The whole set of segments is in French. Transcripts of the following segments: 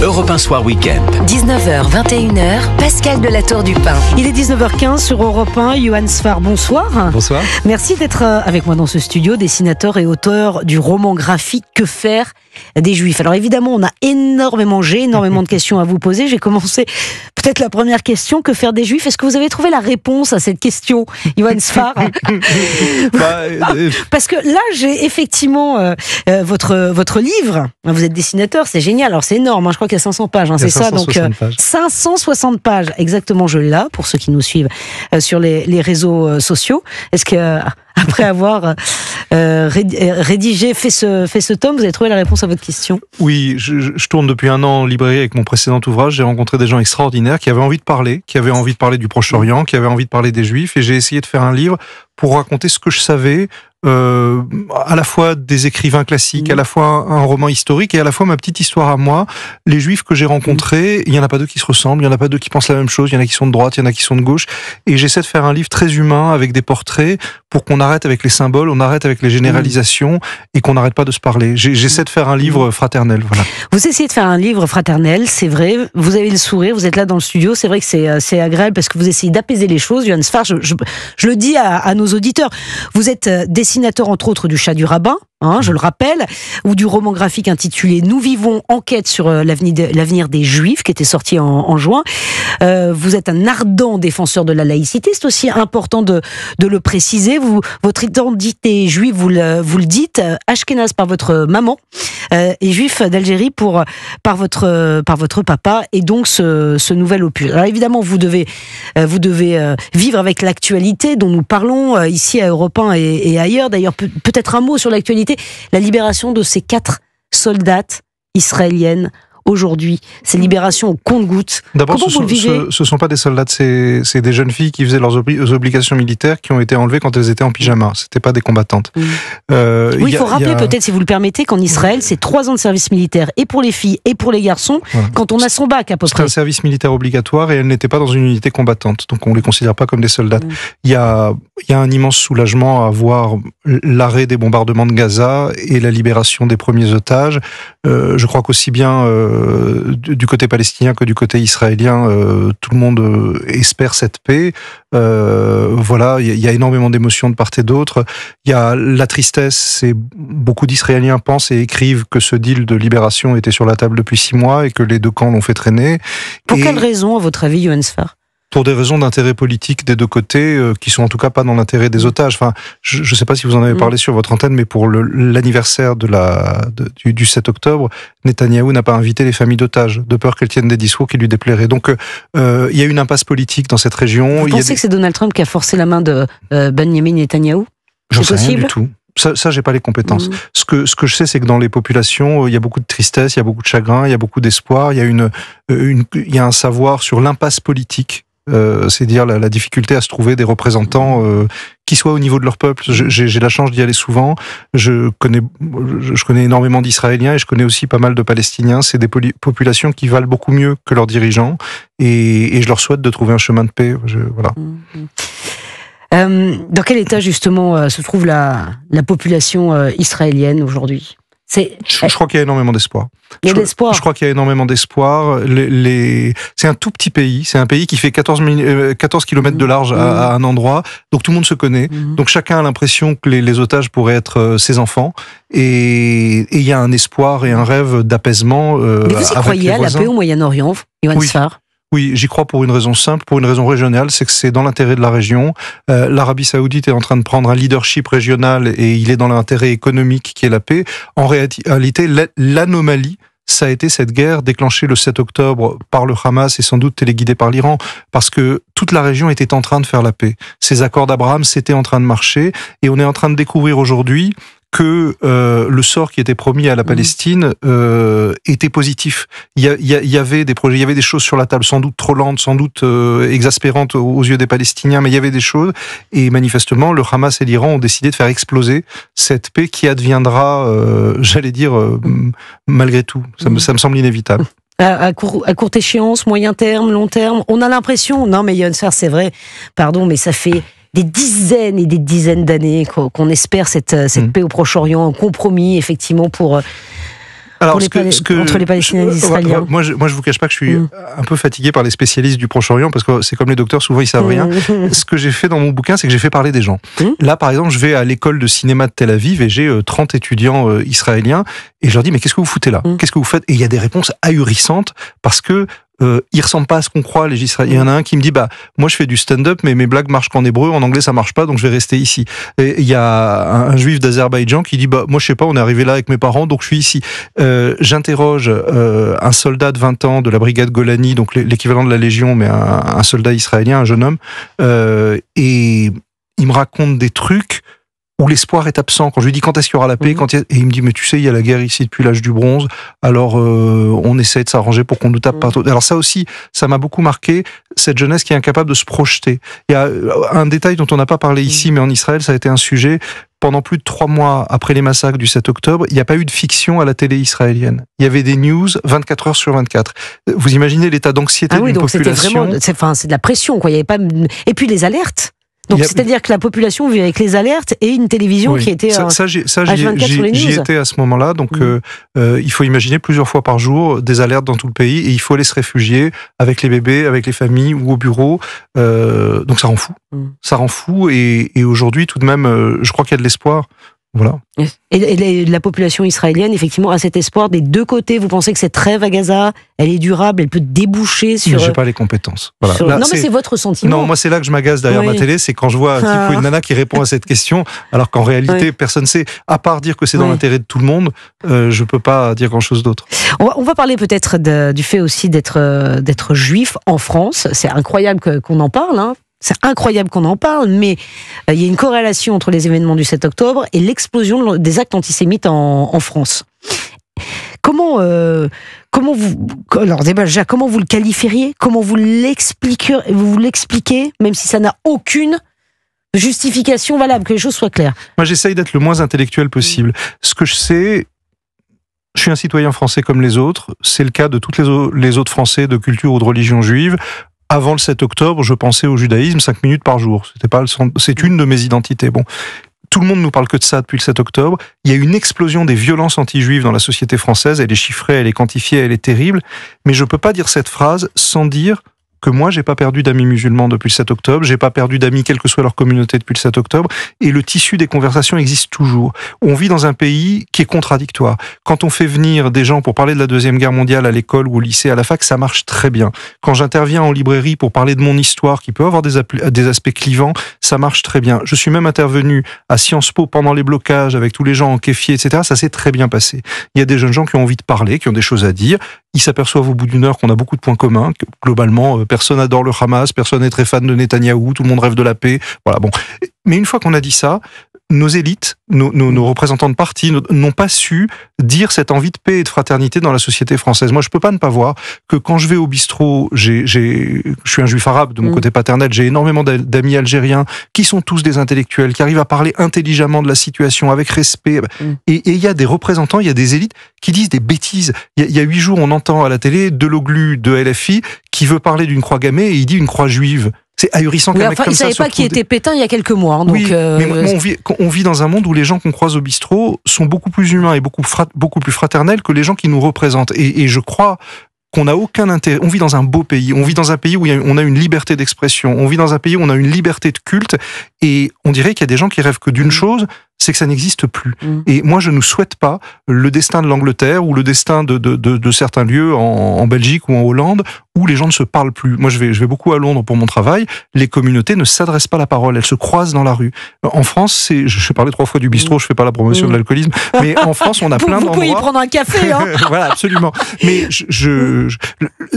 Europe 1 Soir Week-end. 19h, 21h, Pascal de la Tour du Pin. Il est 19h15 sur Europe 1. Yohann Sfar, bonsoir. Bonsoir. Merci d'être avec moi dans ce studio, dessinateur et auteur du roman graphique Que faire des Juifs. Alors évidemment, on a énormément de questions à vous poser. J'ai commencé peut-être la première question, que faire des Juifs? Est-ce que vous avez trouvé la réponse à cette question, Yohann Sfar? Parce que là, j'ai effectivement votre livre. Vous êtes dessinateur, c'est génial. Alors c'est énorme, je crois qu'il y a 500 pages, c'est ça. Donc 560 pages, exactement, je l'ai là, pour ceux qui nous suivent sur les réseaux sociaux. Est-ce que après avoir rédigé, fait ce tome, vous avez trouvé la réponse à votre question? Oui, je tourne depuis 1 an en librairie avec mon précédent ouvrage. J'ai rencontré des gens extraordinaires qui avaient envie de parler, du Proche-Orient, qui avaient envie de parler des Juifs, et j'ai essayé de faire un livre pour raconter ce que je savais, à la fois des écrivains classiques, à la fois un roman historique et à la fois ma petite histoire à moi. Les Juifs que j'ai rencontrés, il y en a pas 2 qui se ressemblent, il y en a pas 2 qui pensent la même chose, il y en a qui sont de droite, il y en a qui sont de gauche, et j'essaie de faire un livre très humain avec des portraits pour qu'on arrête avec les symboles, on arrête avec les généralisations et qu'on n'arrête pas de se parler. J'essaie de faire un livre fraternel, voilà. Vous essayez de faire un livre fraternel, c'est vrai, vous avez le sourire, vous êtes là dans le studio, c'est vrai que c'est agréable parce que vous essayez d'apaiser les choses. Yohann Sfar, je le dis à nos auditeurs, vous êtes dessinateur entre autres du Chat du Rabbin, je le rappelle, ou du roman graphique intitulé Nous vivons, enquête sur l'avenir des Juifs, qui était sorti en juin. Vous êtes un ardent défenseur de la laïcité, c'est aussi important de le préciser. Votre identité juive, vous le dites, ashkénaze par votre maman, et juif d'Algérie par votre papa, et donc ce nouvel opus. Alors évidemment, vous devez vivre avec l'actualité dont nous parlons ici à Europe 1 et ailleurs. D'ailleurs, peut-être un mot sur l'actualité. La libération de ces 4 soldates israéliennes aujourd'hui, ces libérations au compte-gouttes. D'abord, ce sont pas des soldats, c'est des jeunes filles qui faisaient leurs obligations militaires, qui ont été enlevées quand elles étaient en pyjama. C'était pas des combattantes. Oui, il faut rappeler peut-être, si vous le permettez, qu'en Israël, c'est 3 ans de service militaire, et pour les filles et pour les garçons, quand on a son bac à peu près. C'est un service militaire obligatoire, et elles n'étaient pas dans une unité combattante, donc on les considère pas comme des soldats. Il y a un immense soulagement à voir l'arrêt des bombardements de Gaza et la libération des premiers otages. Je crois qu'aussi bien du côté palestinien que du côté israélien, tout le monde espère cette paix. Voilà, il y a énormément d'émotions de part et d'autre. Il y a la tristesse, beaucoup d'Israéliens pensent et écrivent que ce deal de libération était sur la table depuis 6 mois et que les 2 camps l'ont fait traîner. Pour quelle raison, à votre avis, Yohann Sfar? Pour des raisons d'intérêt politique des 2 côtés, qui sont en tout cas pas dans l'intérêt des otages. Enfin, je ne sais pas si vous en avez parlé sur votre antenne, mais pour l'anniversaire du 7 octobre, Netanyahou n'a pas invité les familles d'otages, de peur qu'elles tiennent des discours qui lui déplairaient. Donc, il y a une impasse politique dans cette région. Vous pensez que c'est Donald Trump qui a forcé la main de Benjamin Netanyahou? J'en sais rien du tout. Ça, j'ai pas les compétences. Ce que je sais, c'est que dans les populations, il y a beaucoup de tristesse, il y a beaucoup de chagrin, il y a beaucoup d'espoir, il y a un savoir sur l'impasse politique. C'est dire la difficulté à se trouver des représentants qui soient au niveau de leur peuple. J'ai la chance d'y aller souvent. Je connais énormément d'Israéliens et je connais aussi pas mal de Palestiniens. C'est des populations qui valent beaucoup mieux que leurs dirigeants, et je leur souhaite de trouver un chemin de paix. Voilà. Dans quel état justement se trouve la population israélienne aujourd'hui? Je crois qu'il y a énormément d'espoir. Il y a de l'espoir. Je crois qu'il y a énormément d'espoir. C'est un tout petit pays. C'est un pays qui fait 14 km de large à un endroit. Donc tout le monde se connaît. Donc chacun a l'impression que les otages pourraient être ses enfants. Et il y a un espoir et un rêve d'apaisement. Mais vous y croyez à la paix au Moyen-Orient, Yohann Sfar? Oui, j'y crois pour une raison simple, pour une raison régionale, c'est que c'est dans l'intérêt de la région. L'Arabie Saoudite est en train de prendre un leadership régional et il est dans l'intérêt économique qui est la paix. En réalité, l'anomalie, ça a été cette guerre déclenchée le 7 octobre par le Hamas et sans doute téléguidée par l'Iran, parce que toute la région était en train de faire la paix. Ces accords d'Abraham, c'était en train de marcher, et on est en train de découvrir aujourd'hui que le sort qui était promis à la Palestine était positif. Il y avait des projets, il y avait des choses sur la table, sans doute trop lentes, sans doute exaspérantes aux yeux des Palestiniens, mais il y avait des choses, et manifestement, le Hamas et l'Iran ont décidé de faire exploser cette paix qui adviendra, j'allais dire, malgré tout. Ça me semble inévitable. À courte échéance, moyen terme, long terme, on a l'impression, non mais Yohann Sfar, c'est vrai, pardon, mais ça fait des dizaines et des dizaines d'années qu'on espère cette paix au Proche-Orient, un compromis effectivement pour Alors, entre les Palestiniens et les Israéliens. Moi, je vous cache pas que je suis un peu fatigué par les spécialistes du Proche-Orient, parce que c'est comme les docteurs, souvent ils savent rien. Ce que j'ai fait dans mon bouquin, c'est que j'ai fait parler des gens. Là, par exemple, je vais à l'école de cinéma de Tel Aviv et j'ai 30 étudiants israéliens et je leur dis, mais qu'est-ce que vous foutez là? Qu'est-ce que vous faites? Et il y a des réponses ahurissantes parce que ils ressemblent pas à ce qu'on croit, les Israéliens. Il y en a un qui me dit, moi je fais du stand-up, mais mes blagues marchent qu'en hébreu, en anglais ça marche pas, donc je vais rester ici. Et il y a un juif d'Azerbaïdjan qui dit, moi je sais pas, on est arrivé là avec mes parents, donc je suis ici. J'interroge un soldat de 20 ans de la brigade Golani, donc l'équivalent de la Légion, mais un soldat israélien, un jeune homme, et il me raconte des trucs où l'espoir est absent. Quand je lui dis quand est-ce qu'il y aura la paix, et il me dit, mais tu sais, il y a la guerre ici depuis l'âge du bronze, alors on essaie de s'arranger pour qu'on nous tape partout. Alors ça aussi, ça m'a beaucoup marqué, cette jeunesse qui est incapable de se projeter. Il y a un détail dont on n'a pas parlé ici, mais en Israël, ça a été un sujet. Pendant plus de 3 mois après les massacres du 7 octobre, il n'y a pas eu de fiction à la télé israélienne. Il y avait des news 24 heures sur 24. Vous imaginez l'état d'anxiété d'une population. C'est de la pression, quoi. Il y avait pas. Et puis les alertes. Donc c'est-à-dire que la population vit avec les alertes et une télévision qui était j'y étais à ce moment-là, donc il faut imaginer plusieurs fois par jour des alertes dans tout le pays et il faut aller se réfugier avec les bébés, avec les familles ou au bureau. Donc ça rend fou. Ça rend fou et aujourd'hui tout de même, je crois qu'il y a de l'espoir. Voilà. Et la population israélienne, effectivement, a cet espoir des deux côtés. Vous pensez que cette trêve à Gaza, elle est durable, elle peut déboucher sur... Mais j'ai pas les compétences. Voilà. Là, non, mais c'est votre sentiment. Non, moi, c'est là que je m'agace derrière ma télé, c'est quand je vois un type ou une nana qui répond à cette question, alors qu'en réalité, personne ne sait, à part dire que c'est dans l'intérêt de tout le monde, je peux pas dire grand-chose d'autre. On va parler peut-être du fait aussi d'être juif en France. C'est incroyable qu'on en parle, hein. C'est incroyable qu'on en parle, mais il y a une corrélation entre les événements du 7 octobre et l'explosion des actes antisémites en France. Comment vous le qualifieriez? Comment vous l'expliquez, même si ça n'a aucune justification valable, que les choses soient claires? Moi, j'essaye d'être le moins intellectuel possible. Ce que je sais, je suis un citoyen français comme les autres. C'est le cas de toutes les autres Français de culture ou de religion juive. Avant le 7 octobre, je pensais au judaïsme 5 minutes par jour. C'est une de mes identités. Bon, tout le monde nous parle que de ça depuis le 7 octobre. Il y a une explosion des violences anti-juives dans la société française. Elle est chiffrée, elle est quantifiée, elle est terrible. Mais je peux pas dire cette phrase sans dire que moi, j'ai pas perdu d'amis musulmans depuis le 7 octobre, j'ai pas perdu d'amis quelle que soit leur communauté depuis le 7 octobre, et le tissu des conversations existe toujours. On vit dans un pays qui est contradictoire. Quand on fait venir des gens pour parler de la Deuxième Guerre mondiale à l'école ou au lycée, à la fac, ça marche très bien. Quand j'interviens en librairie pour parler de mon histoire, qui peut avoir des aspects clivants, ça marche très bien. Je suis même intervenu à Sciences Po pendant les blocages avec tous les gens en kéfier, etc. Ça s'est très bien passé. Il y a des jeunes gens qui ont envie de parler, qui ont des choses à dire. Ils s'aperçoivent au bout d'une heure qu'on a beaucoup de points communs, que globalement, personne adore le Hamas, personne n'est très fan de Netanyahou, tout le monde rêve de la paix. Voilà, bon. Mais une fois qu'on a dit ça, nos élites, nos représentants de parti n'ont pas su dire cette envie de paix et de fraternité dans la société française. Moi, je peux pas ne pas voir que quand je vais au bistrot, je suis un juif arabe de mon côté paternel, j'ai énormément d'amis algériens qui sont tous des intellectuels, qui arrivent à parler intelligemment de la situation, avec respect. Et il y a des représentants, il y a des élites qui disent des bêtises. Il y a 8 jours, on entend à la télé Deloglu de LFI qui veut parler d'une croix gammée et il dit une croix juive. C'est ahurissant qu'un mec comme ça... Il savait pas qui était Pétain il y a quelques mois. Hein, donc oui, mais on vit dans un monde où les gens qu'on croise au bistrot sont beaucoup plus humains et beaucoup plus fraternels que les gens qui nous représentent. Et je crois qu'on n'a aucun intérêt. On vit dans un beau pays. On vit dans un pays où on a une liberté d'expression. On vit dans un pays où on a une liberté de culte. Et on dirait qu'il y a des gens qui rêvent que d'une chose, c'est que ça n'existe plus. Et moi, je ne souhaite pas le destin de l'Angleterre ou le destin de certains lieux en Belgique ou en Hollande où les gens ne se parlent plus. Moi, je vais beaucoup à Londres pour mon travail. Les communautés ne s'adressent pas la parole. Elles se croisent dans la rue. En France, je parlais 3 fois du bistrot, je fais pas la promotion de l'alcoolisme, mais en France, on a plein d'endroits... Vous pouvez y prendre un café, hein. Voilà, absolument. Mais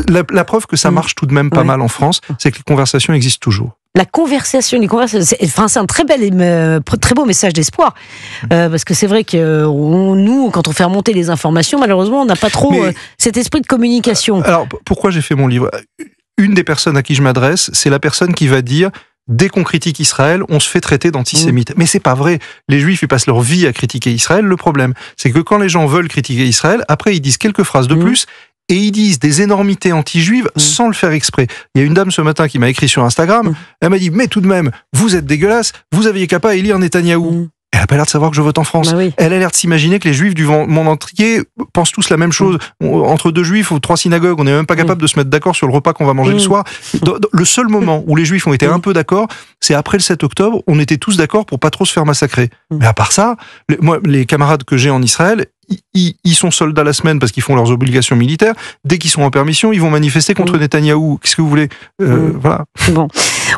la preuve que ça marche tout de même pas mal en France, c'est que les conversations existent toujours. La conversation, c'est un très beau message d'espoir. Parce que c'est vrai que nous, quand on fait remonter les informations, malheureusement, on n'a pas trop cet esprit de communication. Alors, pourquoi j'ai fait mon livre? Une des personnes à qui je m'adresse, c'est la personne qui va dire... Dès qu'on critique Israël, on se fait traiter d'antisémite. Mais c'est pas vrai. Les Juifs, ils passent leur vie à critiquer Israël. Le problème, c'est que quand les gens veulent critiquer Israël, après, ils disent quelques phrases de plus et ils disent des énormités anti-juives sans le faire exprès. Il y a une dame ce matin qui m'a écrit sur Instagram. Elle m'a dit, mais tout de même, vous êtes dégueulasse, vous aviez qu'à pas élire Netanyahou. elle a pas l'air de savoir que je vote en France. Bah oui. Elle a l'air de s'imaginer que les juifs du monde entier pensent tous la même chose. Entre deux juifs ou 3 synagogues, on n'est même pas capable de se mettre d'accord sur le repas qu'on va manger le soir. Le seul moment où les juifs ont été un peu d'accord, c'est après le 7 octobre, on était tous d'accord pour pas trop se faire massacrer. Mais à part ça, moi, les camarades que j'ai en Israël, ils sont soldats la semaine parce qu'ils font leurs obligations militaires. Dès qu'ils sont en permission, ils vont manifester contre Netanyahou. Qu'est-ce que vous voulez? Voilà. Bon,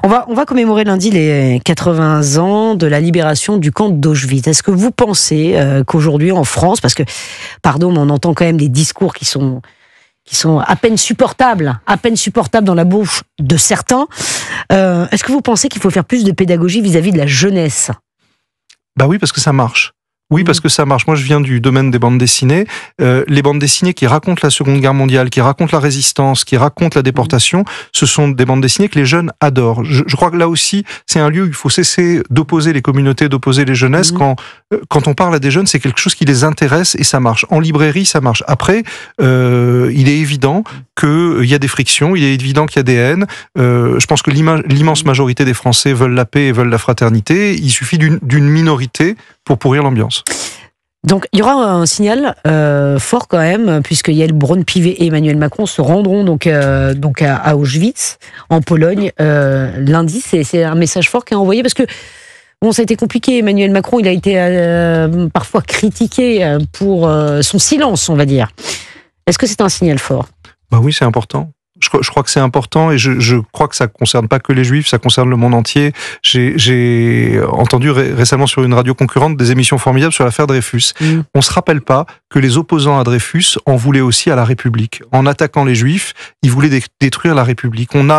on va commémorer lundi les 80 ans de la libération du camp d'Auschwitz. Est-ce que vous pensez qu'aujourd'hui en France, parce que, pardon, mais on entend quand même des discours qui sont à peine supportables dans la bouche de certains, est-ce que vous pensez qu'il faut faire plus de pédagogie vis-à-vis de la jeunesse? Bah oui, parce que ça marche. Oui, parce que ça marche. Moi, je viens du domaine des bandes dessinées. Les bandes dessinées qui racontent la Seconde Guerre mondiale, qui racontent la résistance, qui racontent la déportation, ce sont des bandes dessinées que les jeunes adorent. Je crois que là aussi, c'est un lieu où il faut cesser d'opposer les communautés, d'opposer les jeunesses. Quand on parle à des jeunes, c'est quelque chose qui les intéresse et ça marche. En librairie, ça marche. Après, il est évident qu'il y a des frictions, il est évident qu'il y a des haines. Je pense que l'immense majorité des Français veulent la paix et veulent la fraternité. Il suffit d'une minorité pour pourrir l'ambiance. Donc il y aura un signal fort quand même, puisque Yael Braun-Pivet et Emmanuel Macron se rendront donc à Auschwitz, en Pologne, lundi. C'est un message fort qui est envoyé, parce que bon, ça a été compliqué. Emmanuel Macron, il a été parfois critiqué pour son silence, on va dire. Est-ce que c'est un signal fort? Bah oui, c'est important. Je crois que c'est important, et je crois que ça concerne pas que les Juifs, ça concerne le monde entier. J'ai entendu récemment sur une radio concurrente des émissions formidables sur l'affaire Dreyfus. On se rappelle pas que les opposants à Dreyfus en voulaient aussi à la République. En attaquant les Juifs, ils voulaient détruire la République. Mais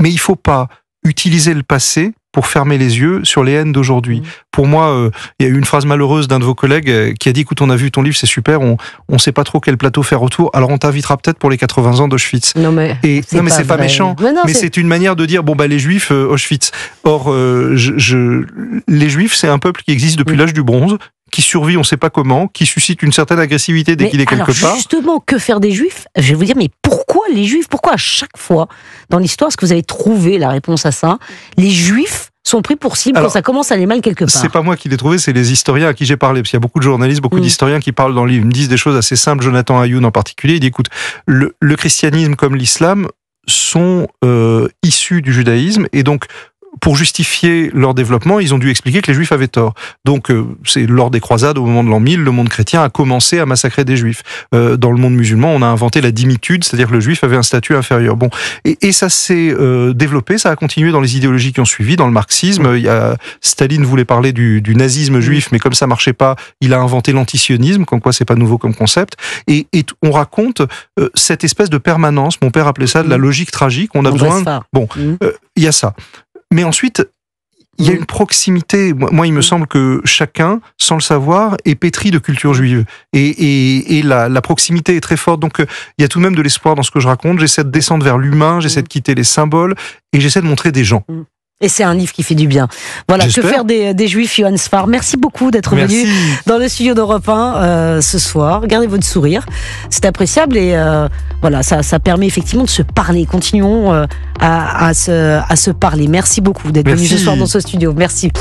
il faut pas utiliser le passé pour fermer les yeux sur les haines d'aujourd'hui. Pour moi, il y a eu une phrase malheureuse d'un de vos collègues qui a dit: écoute, on a vu ton livre, c'est super, on sait pas trop quel plateau faire autour, alors on t'invitera peut-être pour les 80 ans d'Auschwitz. Non mais c'est pas méchant, mais c'est une manière de dire, bon bah les Juifs, Auschwitz. Or, les Juifs, c'est un peuple qui existe depuis l'âge du bronze, qui survit, on ne sait pas comment, qui suscite une certaine agressivité dès qu'il est quelque part. Justement, que faire des Juifs? Je vais vous dire, mais pourquoi les Juifs? Pourquoi à chaque fois dans l'histoire, est-ce que vous avez trouvé la réponse à ça? Les Juifs sont pris pour cible quand ça commence à aller mal quelque part. C'est pas moi qui l'ai trouvé, c'est les historiens à qui j'ai parlé, parce qu'il y a beaucoup de journalistes, beaucoup d'historiens qui parlent dans le livre, ils me disent des choses assez simples. Jonathan Ayoun en particulier, il dit: écoute, le christianisme comme l'islam sont issus du judaïsme, et donc pour justifier leur développement, ils ont dû expliquer que les Juifs avaient tort. Donc, c'est lors des croisades, au moment de l'an 1000, le monde chrétien a commencé à massacrer des Juifs. Dans le monde musulman, on a inventé la dimitude, c'est-à-dire que le Juif avait un statut inférieur. Bon, et ça s'est développé, ça a continué dans les idéologies qui ont suivi, dans le marxisme. Staline voulait parler du nazisme juif, mais comme ça marchait pas, il a inventé l'antisionisme, comme quoi c'est pas nouveau comme concept. Et on raconte cette espèce de permanence, mon père appelait ça de la logique tragique. On a besoin. Bon, il y a ça. Mais ensuite, il y a une proximité. Moi, il me semble que chacun, sans le savoir, est pétri de culture juive. Et la proximité est très forte. Donc, il y a tout de même de l'espoir dans ce que je raconte. J'essaie de descendre vers l'humain, j'essaie de quitter les symboles, et j'essaie de montrer des gens. Et c'est un livre qui fait du bien. Voilà, que faire des Juifs, Johan Sfar. Merci beaucoup d'être venu dans le studio d'Europe 1 ce soir. Gardez votre sourire, c'est appréciable, et voilà, ça permet effectivement de se parler. Continuons à se parler. Merci beaucoup d'être venu ce soir dans ce studio. Merci.